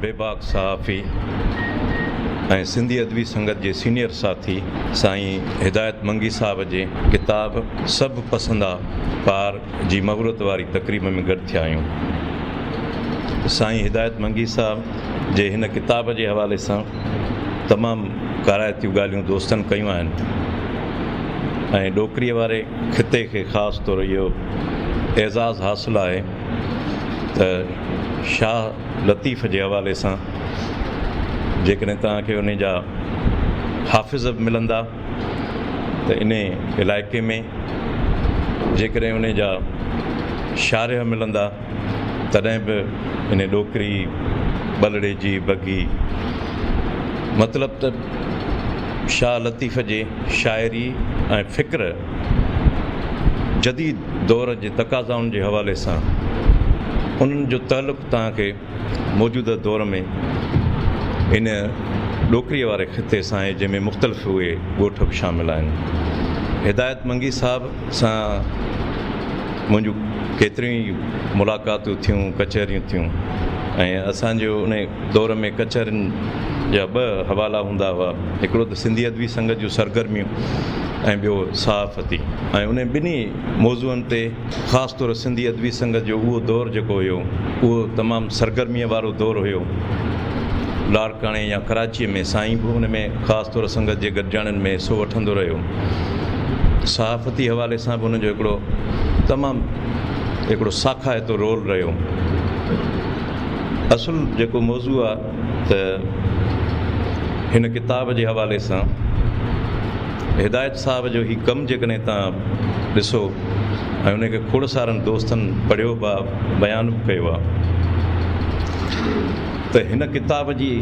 बेबाक सहाफ़ी ऐं सिंधी अदबी संगत जे सीनियर साथी साईं हिदायत मंगी साहब जे किताब सभु पसंदा पार जी मगरत वारी तक़रीब में गॾु थिया आहियूं। साईं हिदायत मंगी साहब जे हिन किताब जे हवाले सां तमामु काराइतियूं ॻाल्हियूं दोस्तनि कयूं आहिनि ऐं ॾोकरीअ वारे खिते खे ख़ासि तौरु इहो एज़ाज़ु हासिलु आहे त शाह लतीफ़ जे हवाले सां जेकॾहिं तव्हांखे उन जा हाफ़िज़ मिलंदा त इन इलाइक़े में, जेकॾहिं उन जा शारिह मिलंदा तॾहिं बि इन ॾोकरी बलड़े जी बगी मतिलबु त शाह लतीफ़ जे शाइरी ऐं फ़िक्र जदीद दौर जे तक़ाज़ाउनि जे हवाले सां उन्हनि जो तालुक़ु तव्हांखे मौजूदा दौर में इन ॾोकरीअ वारे खिते सां आहे जंहिंमें मुख़्तलिफ़ उहे ॻोठ बि शामिल आहिनि। हिदायत मंगी साहब सां मुंहिंजूं केतिरियूं ई मुलाक़ातूं थियूं, कचहरियूं थियूं ऐं असांजो उन दौर में कचहरियुनि जा ॿ हवाला हूंदा हुआ, हिकिड़ो त सिंधी अदबी संगत जूं सरगर्मियूं ऐं ॿियो सहाफ़ती, ऐं उन ॿिन्ही मौज़ूअनि ते ख़ासि तौरु सिंधी अदबी संगत जो उहो दौरु जेको हुयो उहो तमामु सरगर्मीअ वारो दौरु हुयो। लाड़काणे या कराचीअ में साईं बि हुन में ख़ासि तौरु संगत जे गॾिजाणनि में हिसो वठंदो रहियो। सहाफ़ती हवाले सां बि हुनजो हिकिड़ो साखायतो रोल रहियो। असुलु जेको मौज़ू आहे त हिन किताब जे हवाले सां हिदायत साहब जो ही कमु जेकॾहिं तव्हां ॾिसो ऐं उनखे खोड़ सारनि दोस्तनि पढ़ियो बि आहे, बयानु बि कयो आहे त हिन किताब जी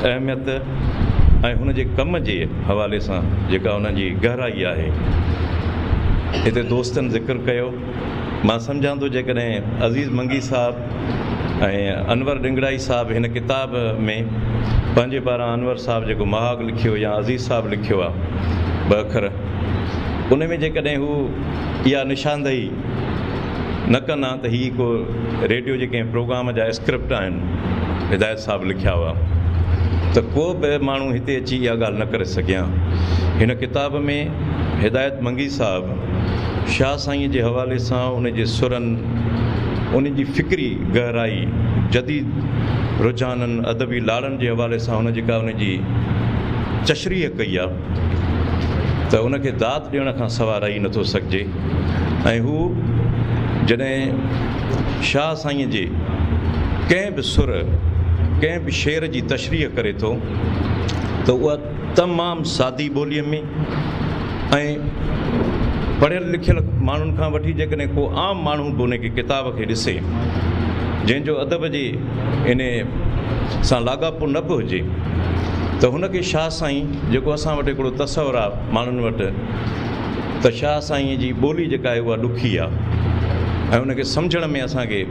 अहमियत ऐं हुन जे कम जे हवाले सां जेका हुन जी गहराई आहे हिते दोस्तनि ज़िक्र कयो। मां सम्झां थो जेकॾहिं अज़ीज़ मंगी साहब ऐं अनवर डिंगड़ाई साहब हिन किताब में पंहिंजे पारां अनवर साहब जेको महाग लिखियो या अज़ीज़ साहब लिखियो आहे ॿ अखर, उन में जेकॾहिं हू इहा निशानदेही न कंदा त हीअ को रेडियो जे कंहिं प्रोग्राम जा स्क्रिप्ट आहिनि हिदायत साहब लिखिया हुआ त को बि माण्हू हिते अची इहा ॻाल्हि न करे सघिया। हिन किताब में हिदायत मंगी साहब शाह साईं जे हवाले सां उन जे सुरनि, उन जी फ़िक्री गहराई, जदीद रुझाननि, अदबी लाड़नि जे हवाले सां हुन जेका उन जी चशरीह कई आहे त उनखे दाद ॾियण खां सवाइ रही नथो सघिजे। ऐं हू जॾहिं शाह साईं जे कंहिं बि सुर, कंहिं बि शेर जी तशरीह करे थो त उहा तमामु सादी ॿोलीअ में ऐं पढ़ियल लिखियल माण्हुनि खां वठी जेकॾहिं को आम माण्हू बि उनखे किताब खे ॾिसे जंहिंजो अदब जे इन सां लाॻापो न बि हुजे त हुनखे शाह साईं जेको असां वटि हिकिड़ो तसवर आहे माण्हुनि वटि त शाह साईं जी ॿोली जेका आहे उहा ॾुखी आहे ऐं उनखे सम्झण में असांखे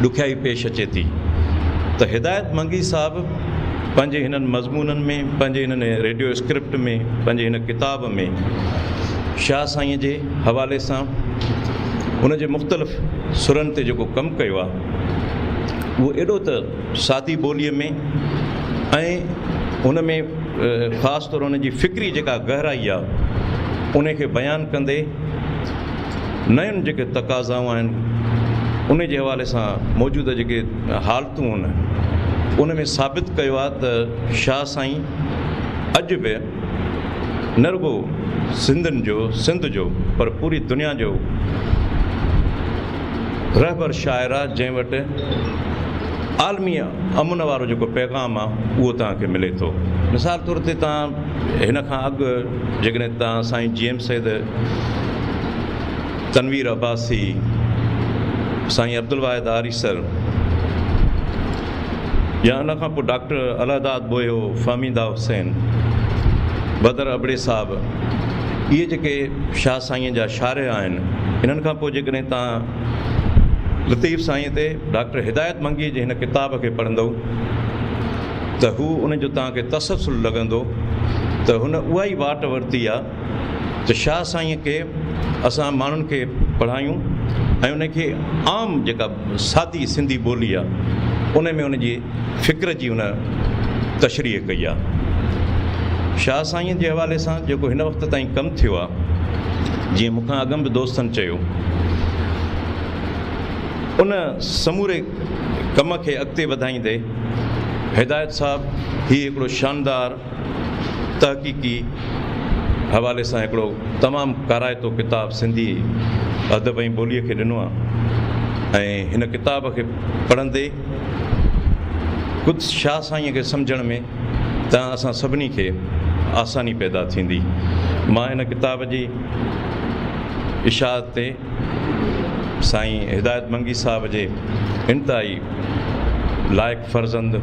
ॾुखियाई पेश अचे थी। त हिदायत मंगी साहब पंहिंजे हिननि मज़मूननि में, पंहिंजे हिननि रेडियो स्क्रिप्ट में, पंहिंजे हिन किताब में शाह साईं जे हवाले सां हुन जे मुख़्तलिफ़ सुरनि ते जेको कमु कयो आहे उहो एॾो त सादी ॿोलीअ में ऐं हुन में ख़ासि तौरु हुन जी फ़िक्री जेका गहराई आहे उनखे बयानु कंदे नयुनि जेके तक़ाज़ाऊं आहिनि उन जे हवाले सां मौजूदा जेके हालतूं आहिनि उन में साबित कयो आहे त शाह साईं अॼु बि न रुगो सिंधियुनि जो, सिंध जो, पर पूरी दुनिया जो रहबर शाइर आहे जंहिं वटि आलमी अमुन वारो जेको पैगाम आहे उहो तव्हांखे मिले थो। मिसाल तौर ते तव्हां हिन खां अॻु जेकॾहिं तव्हां साईं GM सैद, तनवीर अब्बासी, साईं अब्दुल वाहिद आरिसर या उन खां पोइ डॉक्टर अलहदाद बोयो, फ़हमीदा हुसैन, बदर अबड़े साहब, इहे जेके शाह साईं जा शाइर आहिनि, इन्हनि खां पोइ जेकॾहिं तव्हां लतीफ़ साईं ते डॉक्टर हिदायत मंगी जे हिन किताब खे पढ़ंदव त हू उन जो तव्हांखे तसलसल लॻंदो त हुन उहा ई वाट वरिती आहे त शाह साईंअ खे असां माण्हुनि खे पढ़ायूं ऐं उनखे आम जेका सादी सिंधी ॿोली आहे उन में उनजी फ़िक्र जी उन तशरीह कई आहे। शाह साईंअ जे हवाले सां जेको हिन वक़्त ताईं कमु थियो आहे, जीअं मूंखां अॻु बि दोस्तनि चयो, उन समूरे कम खे अॻिते वधाईंदे हिदायत साहब ही हिकिड़ो शानदार तहक़ीक़ी हवाले सां हिकिड़ो तमामु काराइतो किताबु सिंधी अदब ऐं ॿोलीअ खे ॾिनो आहे। ऐं हिन किताब खे पढ़ंदे ख़ुदि शाह साईंअ खे सम्झण में असां सभिनी खे आसानी पैदा थींदी। मां हिन किताब जी इशाअत ते साईं हिदायत मंगी साहब जे इंतिहाई लाइक़ु फ़र्ज़ंद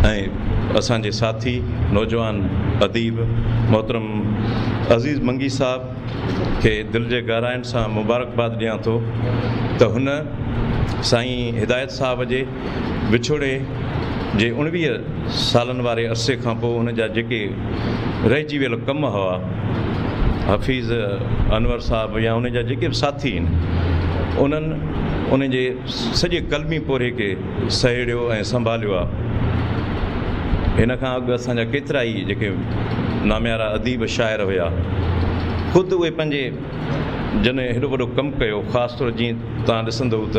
ऐं असांजे साथी नौजवान अदीब मोहतरम अज़ीज़ मंगी साहब खे दिलि जे गहराइनि सां मुबारकबाद ॾियां थो त हुन साईं हिदायत साहब जे विछोड़े जे 19 सालनि वारे अरसे खां पोइ हुन जा जेके रहिजी वियल कम हुआ, हफ़ीज़ अनवर साहब या उन जा जेके बि साथी आहिनि, उन्हनि उन जे सॼे कलमी पोरे खे सहेड़ियो ऐं संभालियो आहे। हिन खां अॻु असांजा केतिरा ई जेके नाम्यारा अदीब शाइर हुया, ख़ुदि उहे पंहिंजे जॾहिं हेॾो वॾो कमु कयो, ख़ासि तौरु जीअं तव्हां ॾिसंदव त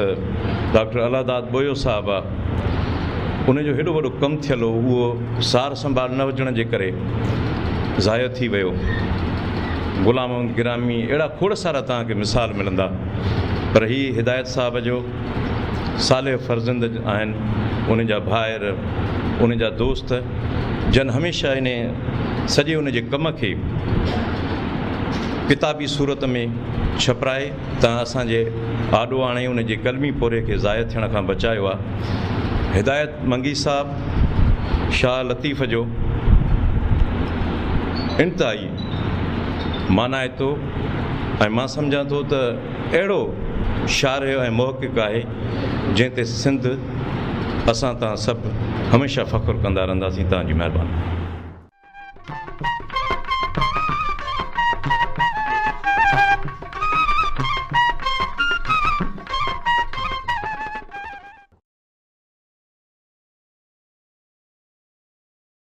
डॉक्टर अलादाद बोयो साहब आहे, उनजो हेॾो वॾो कमु थियल हो, उहो सार संभाल न हुजण जे करे ज़ायो थी वियो। ग़ुलाम अहमद गिरामी, अहिड़ा खोड़ सारा तव्हांखे मिसाल मिलंदा। पर ही हिदायत साहब जो साले फ़र्ज़ंद आहिनि, उन जा भाइर, उन जा दोस्त, जन हमेशह इन सॼे उन जे कम खे किताबी सूरत में छपराए तव्हां असांजे आॾो आणे उन जे कलमी पोरे खे ज़ाया थियण खां बचायो आहे। हिदायत मंगी साहब शाह लतीफ़ जो इंतिहाई मानाइतो ऐं मां सम्झां थो त अहिड़ो शाइर ऐं मुहक़िक़ आहे जंहिं ते सिंध असां तव्हां सभु हमेशह फ़ख़ुरु कंदा रहंदासीं। तव्हांजी महिरबानी।